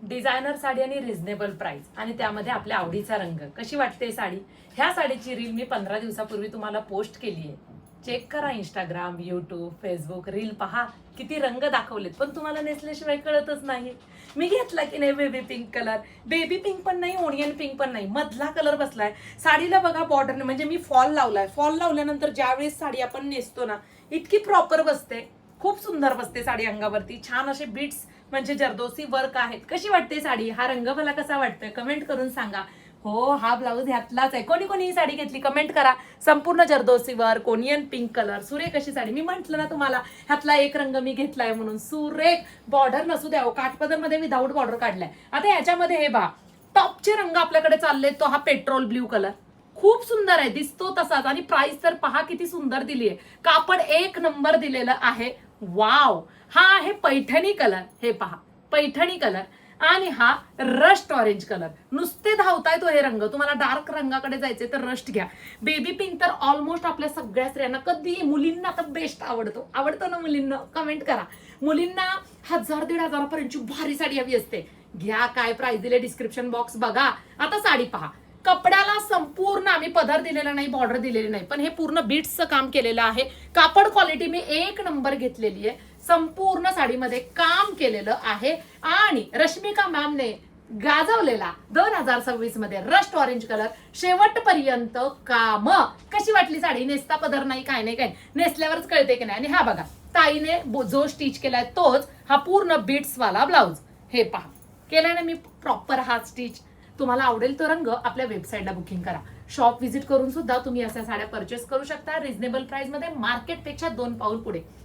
Designer sari आणि reasonable price आणि त्यामध्ये आपल्या आवडीचा रंग. कशी वाटते साडी? ह्या साडीची रील मी 15 दिवसापूर्वी तुम्हाला पोस्ट केली आहे. चेक करा इंस्टाग्राम, यूट्यूब, फेसबुक, रील पहा किती रंग दाखवलेत, पण तुम्हाला नेसल्याशिवाय कळतच नाही. मी घेतला की नाही baby pink colour. Baby pink पण नाही, ओनियन पिंक पण नाही, मधला कलर बसलाय. साडीला बघा बॉर्डर, म्हणजे मी फॉल लावलाय. फॉल लावल्यानंतर ज्यावेळेस साडी आपण नेसतो ना, इतकी प्रॉपर बसते, खूप सुंदर बसते साडी अंगावरती. छान असे बीट्स म्हणजे जरदोसी वर्क आहेत. कशी वाटते साडी? हा रंग मला कसा वाटतोय कमेंट करून सांगा. हो, हा ब्लाऊज ह्यातलाच आहे. कोणी कोणी ही साडी घेतली कमेंट करा. संपूर्ण zardozi work, onion pink colour, सुरेख अशी साडी. मी म्हंटल ना तुम्हाला ह्यातला एक रंग मी घेतलाय म्हणून. सुरेख बॉर्डर नसू द्या, काठपदर मध्ये विदाऊट बॉर्डर काढलाय. आता ह्याच्यामध्ये हे बघा, टॉपचे रंग आपल्याकडे चालले. तो हा पेट्रोल ब्ल्यू कलर खूप सुंदर आहे, दिसतो तसाच. आणि प्राइस तर पहा किती सुंदर दिली आहे. कापड एक नंबर दिलेलं आहे. वाव, हा आहे पैठणी कलर. हे पहा, पैठणी कलर. आणि हा रस्ट ऑरेंज कलर. नुसते धावताय तो हे रंग. तुम्हाला डार्क रंगाकडे जायचे तर रस्ट घ्या. बेबी पिंक तर ऑलमोस्ट आपल्या सगळ्या स्त्रियांना, कधी मुलींना तर बेस्ट आवडतो ना मुलींना? कमेंट करा. मुलींना 1000-1500 पर्यंतची भारी साडी हवी असते. घ्या, काय प्राइस दिले डिस्क्रिप्शन बॉक्स बघा. आता साडी पहा. कपड्याला संपूर्ण आम्ही पदर दिलेला नाही, बॉर्डर दिलेली नाही, पण हे पूर्ण बीट्सचं काम केलेलं आहे. कापड क्वालिटी मी एक नंबर घेतलेली आहे. संपूर्ण साडीमध्ये काम केलेलं आहे. आणि रश्मिका मॅमने गाजवलेला 2026 मध्ये रस्ट ऑरेंज कलर. शेवटपर्यंत काम. कशी वाटली साडी? नेसता पदर नाही, काय नाही, काय नेसल्यावरच कळते की नाही. आणि हा बघा, ताईने जो स्टिच केलाय तोच हा पूर्ण बीट्स वाला ब्लाऊज. हे पहा, केलाय ना मी प्रॉपर हा स्टिच. तुम्हाला आवडेल तो रंग आपल्या वेबसाईटला बुकिंग करा. शॉप व्हिजिट करून सुद्धा तुम्ही अशा साड्या परचेस करू शकता रिझनेबल प्राइस मध्ये, मार्केटपेक्षा 2 पाऊल पुढे.